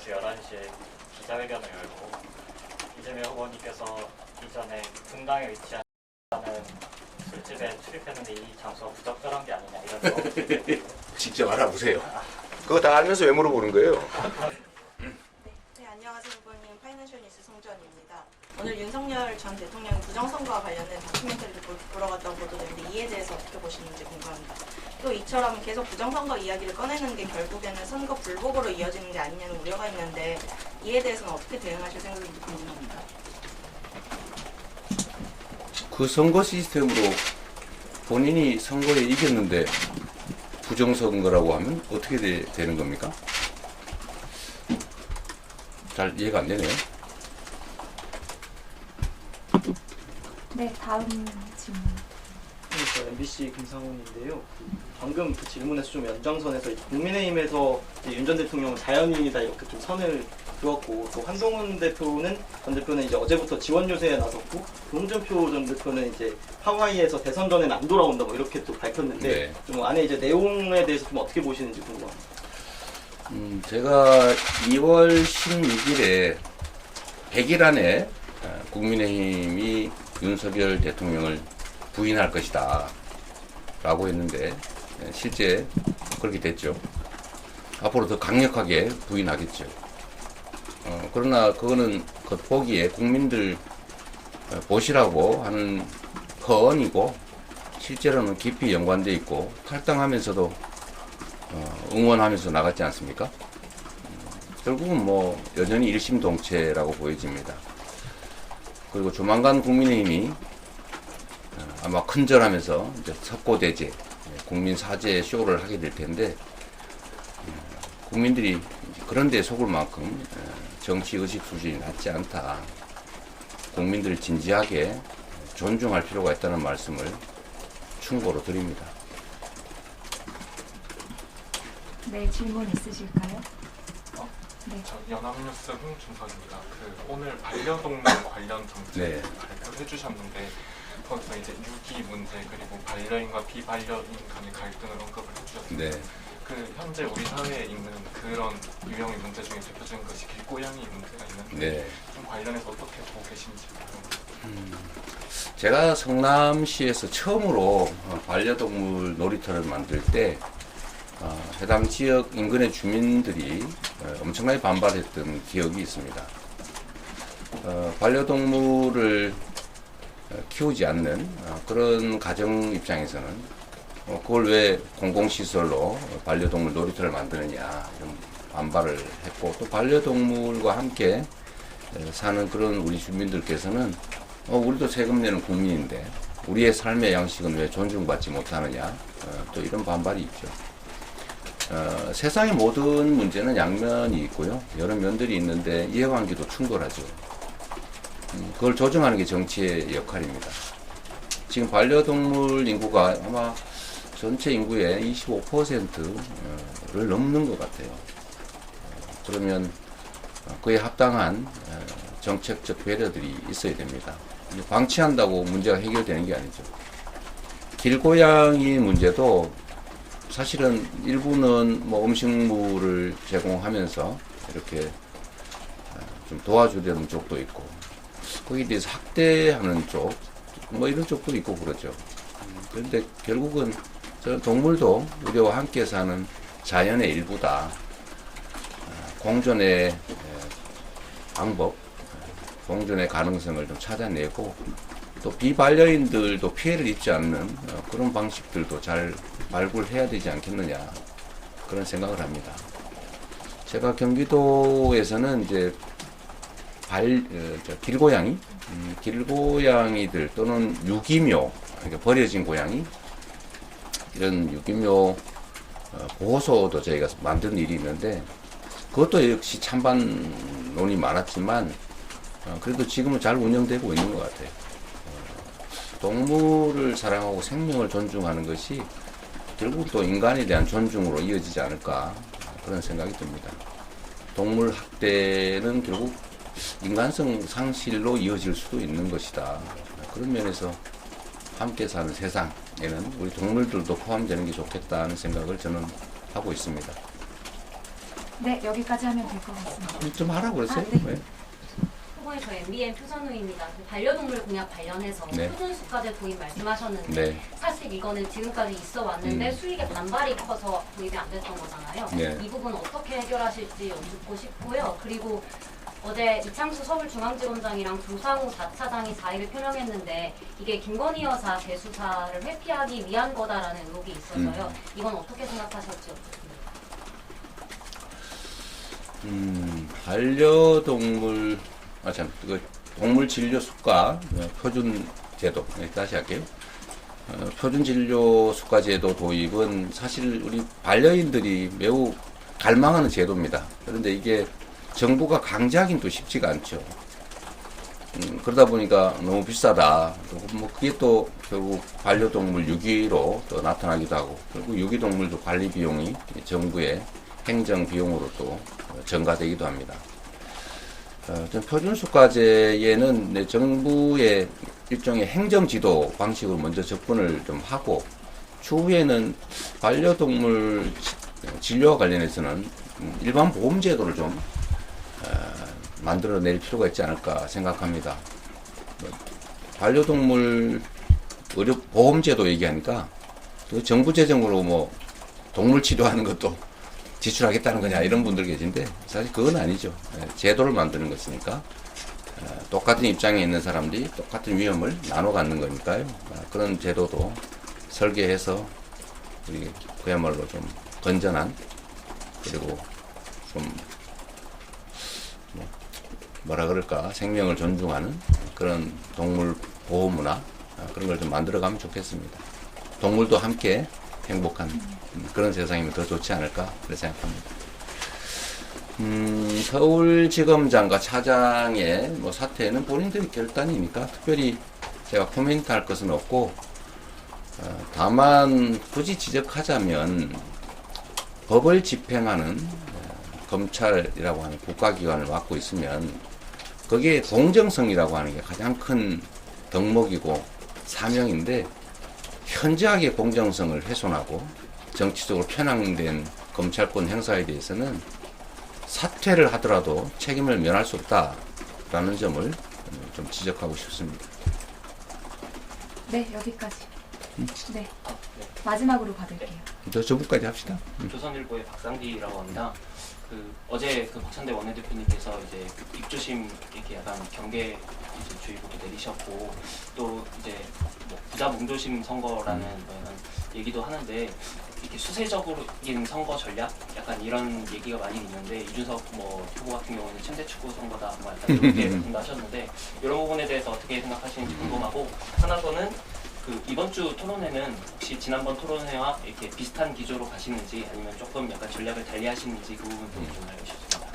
오주 11시에 기자회견을 열고 이재명 후보님께서 이전에 분당에 위치한 술집에 출입했는데 이 장소가 부적절한 게 아니냐 이런 의혹을 직접 알아보세요. 그거 다 알면서 왜 물어보는 거예요? 네, 안녕하세요 후보님. 파이낸셜 뉴스 송지원입니다. 오늘 윤석열 전 대통령 부정선거와 관련된 다큐멘터리를 보러 갔다고 보도되는데 이에 대해서 어떻게 보시는지 궁금합니다. 또 이처럼 계속 부정선거 이야기를 꺼내는 게 결국에는 선거 불복으로 이어지는 게 아니냐는 우려가 있는데 이에 대해서는 어떻게 대응하실 생각인지 궁금합니다. 그 선거 시스템으로 본인이 선거에 이겼는데 부정선거라고 하면 어떻게 되는 겁니까? 잘 이해가 안 되네요. 네, 다음 질문. 저 MBC 김상훈인데요. 방금 그 질문에서 좀 연장선에서 국민의힘에서 윤 전 대통령은 자연인이다 이렇게 좀 선을 그었고 또 한동훈 전 대표는 이제 어제부터 지원 요새에 나섰고 홍준표 전 대표는 이제 하와이에서 대선 전에는 안 돌아온다 뭐 이렇게 또 밝혔는데 네. 좀 안에 이제 내용에 대해서 좀 어떻게 보시는지 궁금합니다. 제가 2월 16일에 100일 안에 국민의힘이 윤석열 대통령을 부인할 것이다 라고 했는데 실제 그렇게 됐죠. 앞으로 더 강력하게 부인하겠죠. 그러나 그거는 겉보기에 국민들 보시라고 하는 허언이고 실제로는 깊이 연관되어 있고 탈당하면서도 응원하면서 나갔지 않습니까? 결국은 뭐 여전히 일심동체라고 보여집니다. 그리고 조만간 국민의힘이 아마 큰절하면서 이제 석고대제, 국민사죄 쇼를 하게 될 텐데 국민들이 그런 데 속을 만큼 정치의식 수준이 낮지 않다. 국민들을 진지하게 존중할 필요가 있다는 말씀을 충고로 드립니다. 네, 질문 있으실까요? 네. 저 연합뉴스 홍준선입니다. 오늘 반려동물 관련 정책 네. 발표를 해주셨는데 거기서 이제 유기 문제 그리고 반려인과 비반려인 간의 갈등을 언급을 해주셨는데 네. 현재 우리 사회에 있는 그런 유형의 문제 중에 대표적인 것이 길고양이 문제가 있는데 네. 좀 관련해서 어떻게 보고 계신지 궁금합니다. 제가 성남시에서 처음으로 반려동물 놀이터를 만들 때 해당 지역 인근의 주민들이 엄청나게 반발했던 기억이 있습니다. 반려동물을 키우지 않는 그런 가정 입장에서는 그걸 왜 공공시설로 반려동물 놀이터를 만드느냐 이런 반발을 했고 또 반려동물과 함께 사는 그런 우리 주민들께서는 우리도 세금 내는 국민인데 우리의 삶의 양식은 왜 존중받지 못하느냐 또 이런 반발이 있죠. 세상의 모든 문제는 양면이 있고요. 여러 면들이 있는데 이해관계도 충돌하죠. 그걸 조정하는 게 정치의 역할입니다. 지금 반려동물 인구가 아마 전체 인구의 25%를 넘는 것 같아요. 그러면 그에 합당한 정책적 배려들이 있어야 됩니다. 방치한다고 문제가 해결되는 게 아니죠. 길고양이 문제도 사실은 일부는 뭐 음식물을 제공하면서 이렇게 좀 도와주려는 쪽도 있고 거기에 대해서 학대하는 쪽, 뭐 이런 쪽도 있고 그러죠. 그런데 결국은 저는 동물도 우리와 함께 사는 자연의 일부다. 공존의 방법, 공존의 가능성을 좀 찾아내고 또 비반려인들도 피해를 입지 않는 그런 방식들도 잘 발굴해야 되지 않겠느냐 그런 생각을 합니다. 제가 경기도에서는 이제 길고양이들 또는 유기묘, 그러니까 버려진 고양이 이런 유기묘 보호소도 저희가 만든 일이 있는데 그것도 역시 찬반론이 많았지만 그래도 지금은 잘 운영되고 있는 것 같아요. 동물을 사랑하고 생명을 존중하는 것이 결국 또 인간에 대한 존중으로 이어지지 않을까 그런 생각이 듭니다. 동물 학대는 결국 인간성 상실로 이어질 수도 있는 것이다. 그런 면에서 함께 사는 세상에는 우리 동물들도 포함되는 게 좋겠다는 생각을 저는 하고 있습니다. 네, 여기까지 하면 될 것 같습니다. 좀 하라고 그러세요? 네. 네. 후보님 저희 MBN 표선우입니다. 반려동물 공약 관련해서 네. 표준수가제 도입 말씀하셨는데 네. 사실 이거는 지금까지 있어 왔는데 수익의 반발이 커서 도입이 안 됐던 거잖아요. 네. 이 부분 어떻게 해결하실지 여쭙고 싶고요. 그리고 어제 이창수 서울중앙지검장이랑 조상우 4차장이 자의를 표명했는데 이게 김건희 여사 재수사를 회피하기 위한 거다라는 의혹이 있어서요. 이건 어떻게 생각하실지 여쭙습니다. 반려동물, 동물 진료 수가 표준 제도, 다시 할게요. 표준 진료 수가 제도 도입은 사실 우리 반려인들이 매우 갈망하는 제도입니다. 그런데 이게 정부가 강제하기는 또 쉽지가 않죠. 그러다 보니까 너무 비싸다. 뭐 그게 또 결국 반려동물 유기로 또 나타나기도 하고, 그리고 유기동물도 관리 비용이 정부의 행정 비용으로 또 전가되기도 합니다. 표준수가제에는 정부의 일종의 행정지도 방식으로 먼저 접근을 좀 하고, 추후에는 반려동물 진료와 관련해서는 일반 보험제도를 좀 만들어낼 필요가 있지 않을까 생각합니다. 반려동물 의료 보험제도 얘기하니까 정부 재정으로 뭐 동물 치료하는 것도 지출하겠다는 거냐 이런 분들 계신데 사실 그건 아니죠. 제도를 만드는 것이니까 똑같은 입장에 있는 사람들이 똑같은 위험을 나눠 갖는 거니까요. 그런 제도도 설계해서 우리 그야말로 좀 건전한, 그리고 좀 뭐라 그럴까, 생명을 존중하는 그런 동물 보호 문화, 그런 걸 좀 만들어가면 좋겠습니다. 동물도 함께 행복한 그런 세상이면 더 좋지 않을까 그렇게 생각합니다. 서울지검장과 차장의 뭐 사퇴는 본인들의 결단이니까 특별히 제가 코멘트할 것은 없고, 다만 굳이 지적하자면 법을 집행하는 검찰이라고 하는 국가기관을 맡고 있으면 거기에 공정성이라고 하는 게 가장 큰 덕목이고 사명인데, 현저하게 공정성을 훼손하고 정치적으로 편향된 검찰권 행사에 대해서는 사퇴를 하더라도 책임을 면할 수 없다라는 점을 좀 지적하고 싶습니다. 네, 여기까지. 네, 마지막으로 받을게요. 저부까지 합시다. 조선일보의 박상디라고 합니다. 어제 박찬대 원내대표님께서 이제 입조심 이렇게 약간 경계 이제 주의보도 내리셨고, 또 이제 뭐 부자 몽조심 선거라는 얘기도 하는데, 이렇게 수세적인 선거 전략 약간 이런 얘기가 많이 있는데, 이준석 후보 같은 경우는 침대 축구 선거다 뭐 약간 이렇게 말씀하셨는데, 이런 부분에 대해서 어떻게 생각하시는지 궁금하고, 하나 더는 이번 주 토론회는 혹시 지난번 토론회와 이렇게 비슷한 기조로 가시는지, 아니면 조금 약간 전략을 달리 하시는지 그 부분도 좀 알고 싶습니다.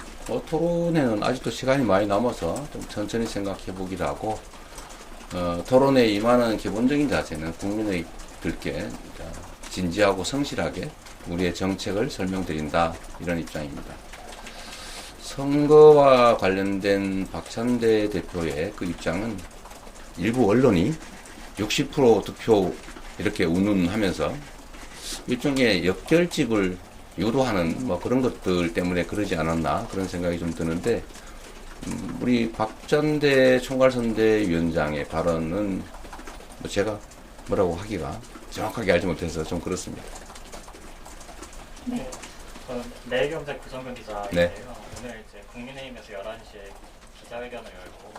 토론회는 아직도 시간이 많이 남아서 좀 천천히 생각해 보기로 하고, 토론회에 임하는 기본적인 자세는 국민들께 진지하고 성실하게 우리의 정책을 설명드린다, 이런 입장입니다. 선거와 관련된 박찬대 대표의 그 입장은 일부 언론이 60% 득표 이렇게 운운하면서 일종의 역결집을 유도하는 뭐 그런 것들 때문에 그러지 않았나 그런 생각이 좀 드는데, 우리 박찬대 총괄선대위원장의 발언은 뭐 제가 뭐라고 하기가 정확하게 알지 못해서 좀 그렇습니다. 네. 저는 내일경제 구성근 기자인데요. 네. 오늘 이제 국민의힘에서 11시에 기자회견을 열고,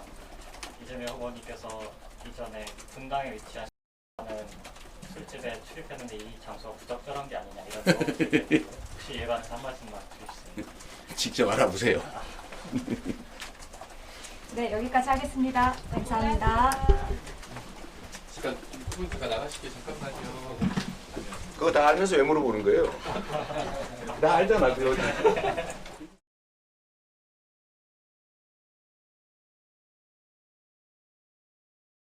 이재명 후보님께서 이전에 분당에 위치한 술집에 출입했는데 이 장소가 부적절한 게 아니냐 이런 의혹이 혹시 이에 관해서 한 말씀만 주시겠습니까? 직접 알아보세요. 네, 여기까지 하겠습니다. 감사합니다. 잠깐 후보님가 나가시게 잠깐만요. 그거 다 알면서 왜 물어보는 거예요? 나 알잖아, 그거.